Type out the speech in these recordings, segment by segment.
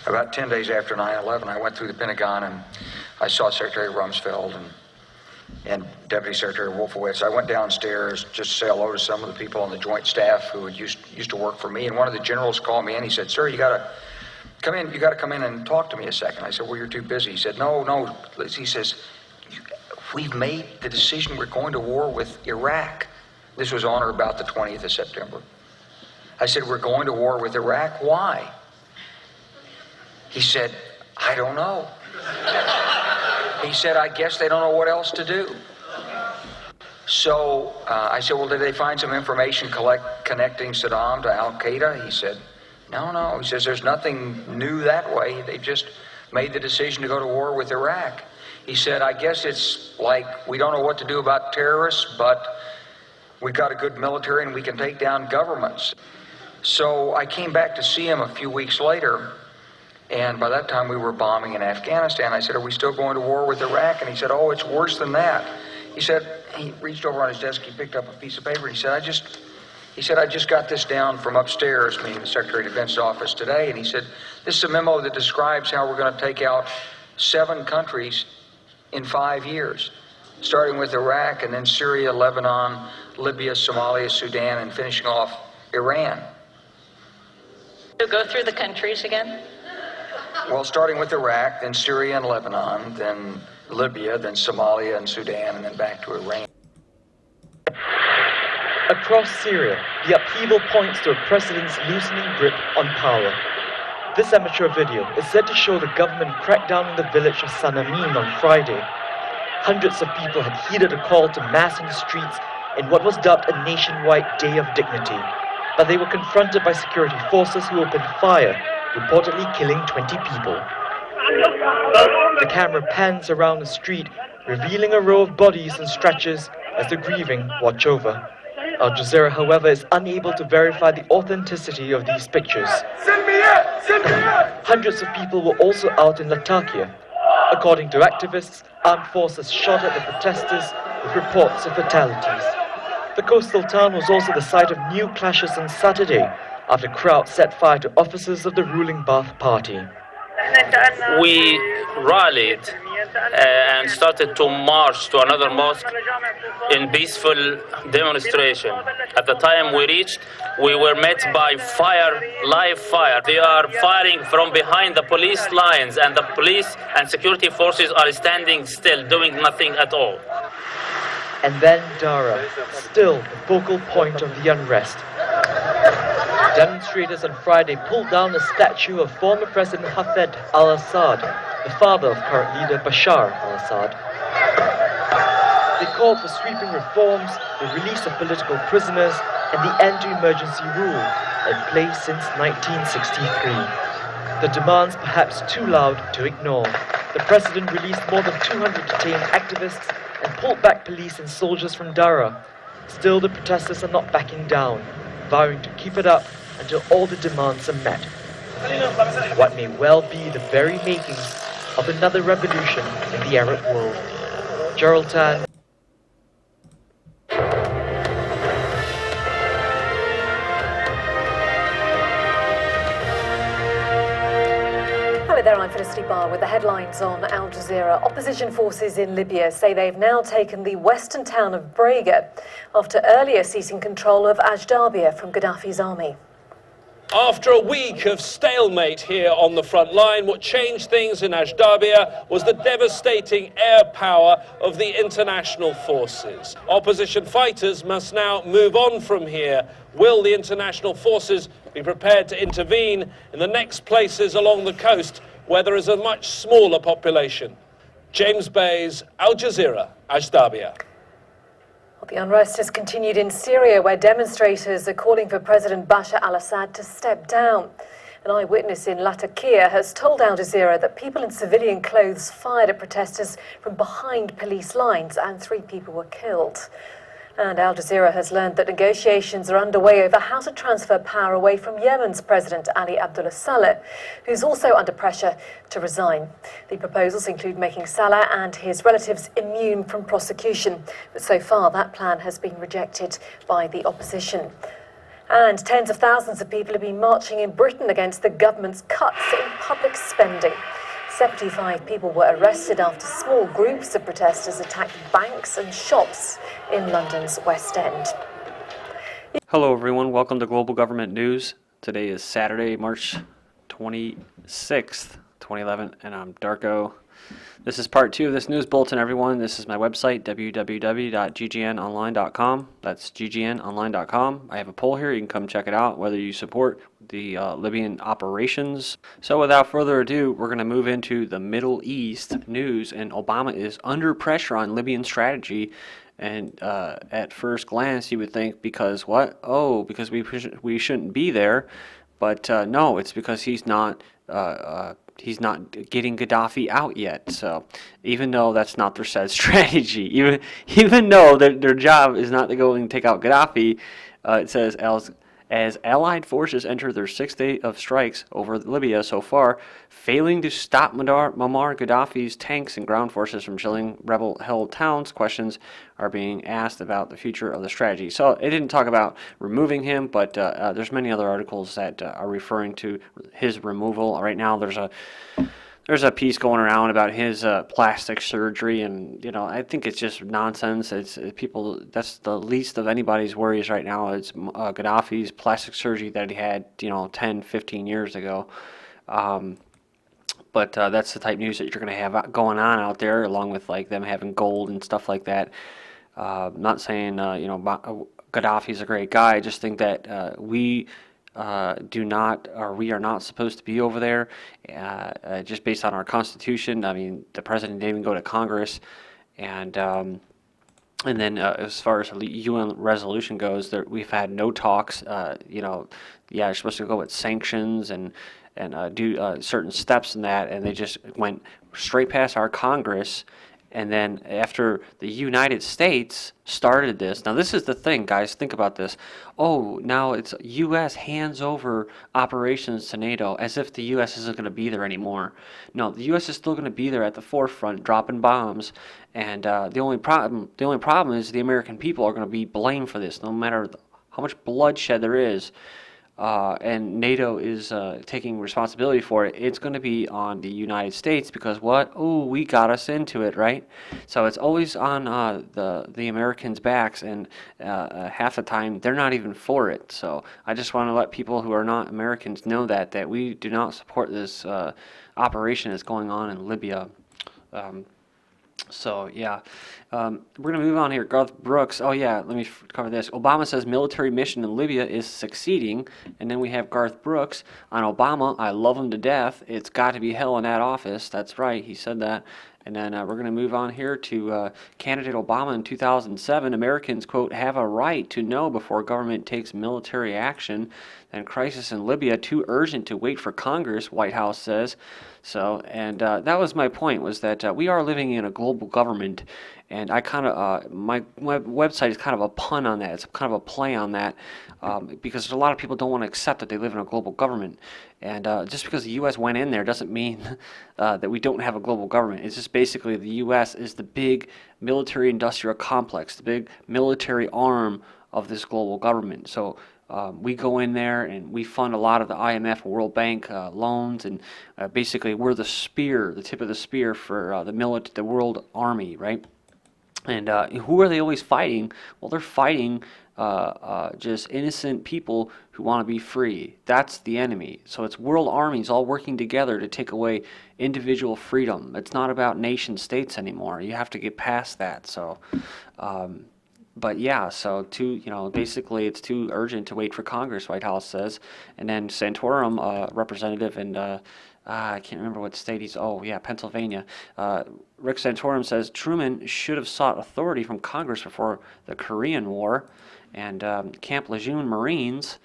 About 10 days after 9/11, I went through the Pentagon and I saw Secretary Rumsfeld and Deputy Secretary Wolfowitz. I went downstairs just to say hello to some of the people on the Joint Staff who had used to work for me, and one of the generals called me in. He said, "Sir, you got to come in and talk to me a second." I said, "Well, you're too busy." He said, No. He says, "We've made the decision. We're going to war with Iraq." This was on or about the 20th of September. I said, "We're going to war with Iraq. Why?" He said, "I don't know." He said, "I guess they don't know what else to do." So I said, "Well, did they find some information connecting Saddam to Al-Qaeda?" He said, No. He says, "There's nothing new that way. They just made the decision to go to war with Iraq." He said, "I guess it's like we don't know what to do about terrorists, but we've got a good military and we can take down governments." So I came back to see him a few weeks later, and by that time we were bombing in Afghanistan. I said, "Are we still going to war with Iraq?" And he said, "Oh, it's worse than that." He said, he reached over on his desk, he picked up a piece of paper, and he said, I just got this down from upstairs, meaning the Secretary of Defense's office today, and he said, "This is a memo that describes how we're going to take out 7 countries in 5 years, starting with Iraq and then Syria, Lebanon, Libya, Somalia, Sudan, and finishing off Iran." So go through the countries again? Well, starting with Iraq, then Syria and Lebanon, then Libya, then Somalia and Sudan, and then back to Iran. Across Syria, the upheaval points to a president's loosening grip on power. This amateur video is said to show the government crackdown in the village of Sanamin on Friday. Hundreds of people had heeded a call to mass in the streets in what was dubbed a nationwide Day of Dignity, but they were confronted by security forces who opened fire, reportedly killing 20 people. The camera pans around the street, revealing a row of bodies and stretchers as the grieving watch over. Al Jazeera, however, is unable to verify the authenticity of these pictures. Hundreds of people were also out in Latakia. According to activists, armed forces shot at the protesters with reports of fatalities. The coastal town was also the site of new clashes on Saturday after crowds set fire to offices of the ruling Ba'ath Party. We rallied and started to march to another mosque in peaceful demonstration. At the time we reached, we were met by fire, live fire. They are firing from behind the police lines, and the police and security forces are standing still, doing nothing at all. And then Dara, still the focal point of the unrest. Demonstrators on Friday pulled down a statue of former President Hafez al-Assad, the father of current leader Bashar al-Assad. They called for sweeping reforms, the release of political prisoners, and the end to emergency rule, in place since 1963. The demands perhaps too loud to ignore. The president released more than 200 detained activists and pulled back police and soldiers from Dara. Still, the protesters are not backing down, vowing to keep it up until all the demands are met. What may well be the very makings of another revolution in the Arab world. Gerald Tan. Hello there, I'm Felicity Barr with the headlines on Al Jazeera. Opposition forces in Libya say they've now taken the western town of Brega after earlier seizing control of Ashdabia from Qaddafi's army. After a week of stalemate here on the front line, what changed things in Ashdabia was the devastating air power of the international forces. Opposition fighters must now move on from here. Will the international forces be prepared to intervene in the next places along the coast where there is a much smaller population? James Bayes, Al Jazeera, Ashdabia. The unrest has continued in Syria, where demonstrators are calling for President Bashar al-Assad to step down. An eyewitness in Latakia has told Al Jazeera that people in civilian clothes fired at protesters from behind police lines and 3 people were killed. And Al Jazeera has learned that negotiations are underway over how to transfer power away from Yemen's President Ali Abdullah Saleh, who's also under pressure to resign. The proposals include making Saleh and his relatives immune from prosecution, but so far that plan has been rejected by the opposition. And tens of thousands of people have been marching in Britain against the government's cuts in public spending. 75 people were arrested after small groups of protesters attacked banks and shops in London's West End. Hello everyone, welcome to Global Government News. Today is Saturday, March 26th, 2011, and I'm Darko. This is part 2 of this news bulletin, everyone. This is my website, www.ggnonline.com. That's ggnonline.com. I have a poll here. You can come check it out, whether you support the Libyan operations. So without further ado, we're going to move into the Middle East news, and Obama is under pressure on Libyan strategy. And at first glance, you would think, because what? Oh, because we shouldn't be there. But no, it's because he's not getting Qaddafi out yet. So even though that's not their said strategy, even though their job is not to go and take out Qaddafi, it says as Allied forces enter their 6th day of strikes over Libya so far, failing to stop Muammar Gaddafi's tanks and ground forces from shelling rebel-held towns, questions are being asked about the future of the strategy. So it didn't talk about removing him, but there's many other articles that are referring to his removal. Right now there's a piece going around about his plastic surgery, and I think it's just nonsense. It's people. That's the least of anybody's worries right now. It's Gaddafi's plastic surgery that he had 10, 15 years ago. But that's the type of news that you're going to have going on out there, along with like them having gold and stuff like that. I'm not saying Gaddafi's a great guy. I just think that we are not supposed to be over there, just based on our Constitution. I mean, the president didn't even go to Congress, and then as far as the UN resolution goes, we've had no talks. You're supposed to go with sanctions and do certain steps in that, and they just went straight past our Congress. And then after the United States started this, now this is the thing, guys, think about this. Oh, now it's U.S. hands over operations to NATO as if the U.S. isn't going to be there anymore. No, the U.S. is still going to be there at the forefront, dropping bombs. And the only problem is the American people are going to be blamed for this, no matter how much bloodshed there is. And NATO is taking responsibility for it. It's going to be on the United States because what? Oh, we got us into it, right? So it's always on the Americans' backs, and half the time they're not even for it. So I just want to let people who are not Americans know that we do not support this operation that's going on in Libya. So yeah, we're going to move on here. Garth Brooks. Oh yeah, let me cover this. Obama says military mission in Libya is succeeding. And then we have Garth Brooks on Obama. I love him to death. It's got to be hell in that office. That's right. He said that. And then we're going to move on here to candidate Obama in 2007. Americans, quote, have a right to know before government takes military action. Then crisis in Libya, too urgent to wait for Congress, White House says. So, and that was my point, was that we are living in a global government. And I kind of, my website is kind of a pun on that. It's kind of a play on that because a lot of people don't want to accept that they live in a global government. And just because the U.S. went in there doesn't mean that we don't have a global government. It's just basically the U.S. is the big military-industrial complex, the big military arm of this global government. So we go in there and we fund a lot of the IMF and World Bank loans, and basically we're the spear, the tip of the spear for the world army, right? And who are they always fighting? Well, they're fighting just innocent people who want to be free. That's the enemy. So it's world armies all working together to take away individual freedom. It's not about nation states anymore. You have to get past that. So, but yeah, so basically it's too urgent to wait for Congress, White House says. And then Santorum, representative in I can't remember what state he's. Oh yeah, Pennsylvania. Rick Santorum says Truman should have sought authority from Congress before the Korean War, and Camp Lejeune Marines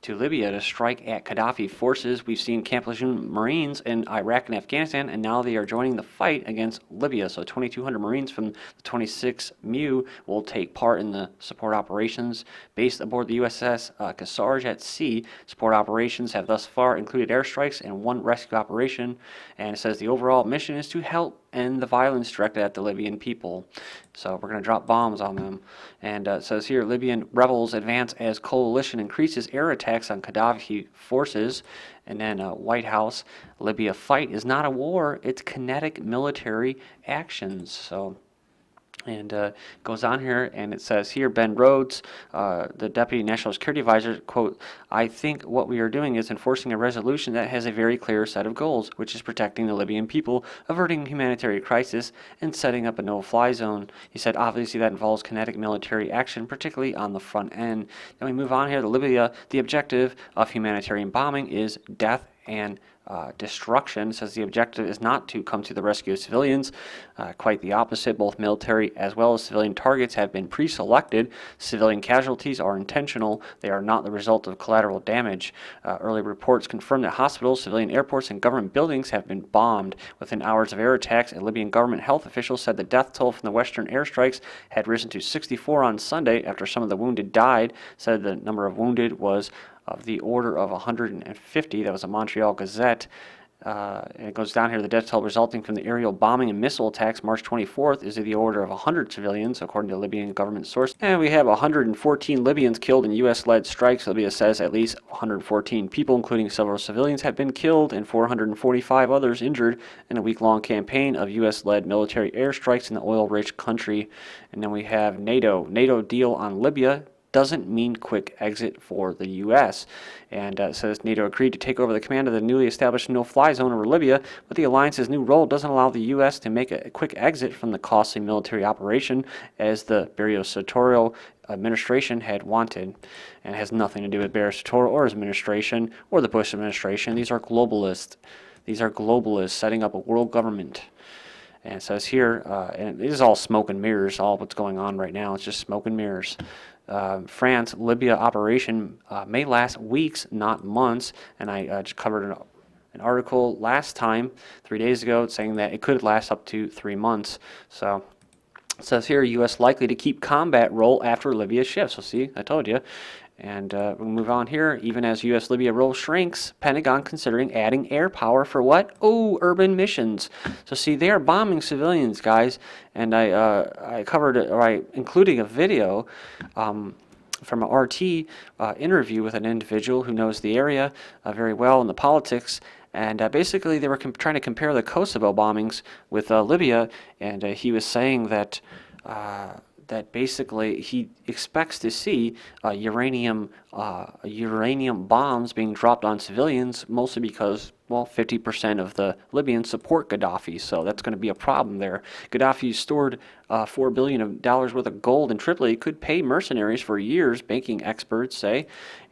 to Libya to strike at Qaddafi forces. We've seen Camp Lejeune Marines in Iraq and Afghanistan, and now they are joining the fight against Libya. So 2,200 Marines from the 26th MU will take part in the support operations based aboard the USS Kearsarge at sea. Support operations have thus far included airstrikes and one rescue operation, and it says the overall mission is to help end the violence directed at the Libyan people. So we're going to drop bombs on them. And it says here, Libyan rebels advance as coalition increases air attacks on Qaddafi forces. And then White House, Libya fight is not a war, it's kinetic military actions. So, and goes on here, and it says here, Ben Rhodes, the Deputy National Security Advisor, quote, I think what we are doing is enforcing a resolution that has a very clear set of goals, which is protecting the Libyan people, averting humanitarian crisis, and setting up a no-fly zone. He said, obviously that involves kinetic military action, particularly on the front end. Then we move on here to Libya. The objective of humanitarian bombing is death and destruction. Says the objective is not to come to the rescue of civilians. Quite the opposite. Both military as well as civilian targets have been pre-selected. Civilian casualties are intentional. They are not the result of collateral damage. Early reports confirm that hospitals, civilian airports, and government buildings have been bombed. Within hours of air attacks, a Libyan government health official said the death toll from the Western airstrikes had risen to 64 on Sunday after some of the wounded died. Said the number of wounded was of the order of 150. That was a Montreal Gazette. And it goes down here, the death toll resulting from the aerial bombing and missile attacks March 24th is of the order of 100 civilians, according to Libyan government source. And we have 114 Libyans killed in U.S.-led strikes. Libya says at least 114 people, including several civilians, have been killed and 445 others injured in a week-long campaign of U.S.-led military airstrikes in the oil-rich country. And then we have NATO deal on Libya doesn't mean quick exit for the U.S. And says NATO agreed to take over the command of the newly established no-fly zone over Libya, but the alliance's new role doesn't allow the U.S. to make a quick exit from the costly military operation as the Santorum administration had wanted. And it has nothing to do with Santorum or his administration or the Bush administration. These are globalists. These are globalists setting up a world government. And it says here, and it is all smoke and mirrors, all what's going on right now. It's just smoke and mirrors. France Libya operation may last weeks, not months. And I just covered an article last time, 3 days ago, saying that it could last up to 3 months. So it says here, U.S. likely to keep combat role after Libya shifts. So see, I told you. And we'll move on here. Even as U.S.-Libya role shrinks, Pentagon considering adding air power for what? Oh, urban missions. So see, they are bombing civilians, guys. And I covered it, or I including a video from an RT interview with an individual who knows the area very well and the politics. And basically, they were trying to compare the Kosovo bombings with Libya, and he was saying that that basically he expects to see uranium bombs being dropped on civilians, mostly because, well, 50% of the Libyans support Qaddafi, so that's going to be a problem there. Qaddafi stored $4 billion worth of gold in Tripoli, could pay mercenaries for years, banking experts say.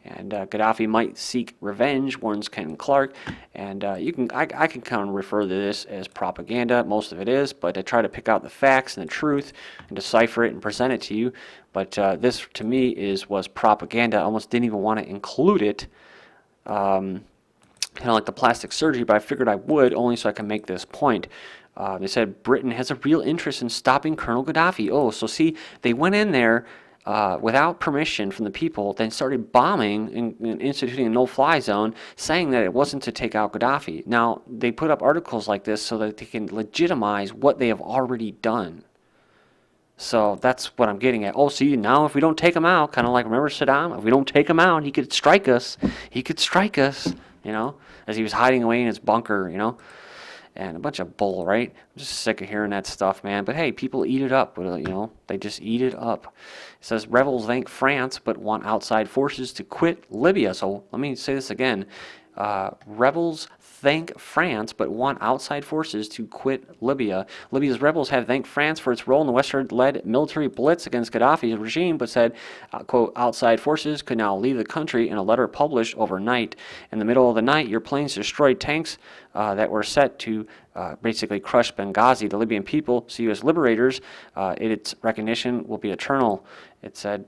And Qaddafi might seek revenge, warns Ken Clark. And I can kind of refer to this as propaganda. Most of it is, but I try to pick out the facts and the truth and decipher it and present it to you. But this, to me, was propaganda. I almost didn't even want to include it, kind of like the plastic surgery, but I figured I would only so I can make this point. They said Britain has a real interest in stopping Colonel Qaddafi. Oh, so see, they went in there without permission from the people, then started bombing and instituting a no-fly zone, saying that it wasn't to take out Qaddafi. Now, they put up articles like this so that they can legitimize what they have already done. So that's what I'm getting at. Oh, see, now if we don't take him out, kind of like, remember Saddam? If we don't take him out, he could strike us. He could strike us, you know, as he was hiding away in his bunker, you know. And a bunch of bull, right? I'm just sick of hearing that stuff, man. But hey, people eat it up, you know. They just eat it up. It says, rebels thank France, but want outside forces to quit Libya. So let me say this again. Rebels thank France, but want outside forces to quit Libya. Libya's rebels have thanked France for its role in the Western-led military blitz against Qaddafi's regime, but said, quote, outside forces could now leave the country in a letter published overnight. In the middle of the night, your planes destroyed tanks that were set to basically crush Benghazi. The Libyan people see you as liberators. Its recognition will be eternal, it said.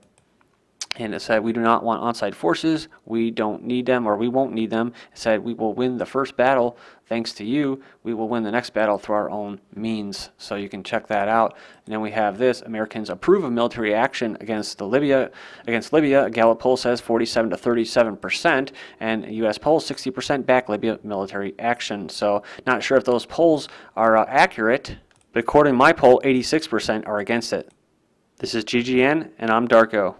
And it said, we do not want outside forces. We don't need them, or we won't need them. It said, we will win the first battle thanks to you. We will win the next battle through our own means. So you can check that out. And then we have this. Americans approve of military action against Libya. A Gallup poll says 47 to 37%. And a U.S. poll, 60% back Libya military action. So not sure if those polls are accurate. But according to my poll, 86% are against it. This is GGN, and I'm Darko.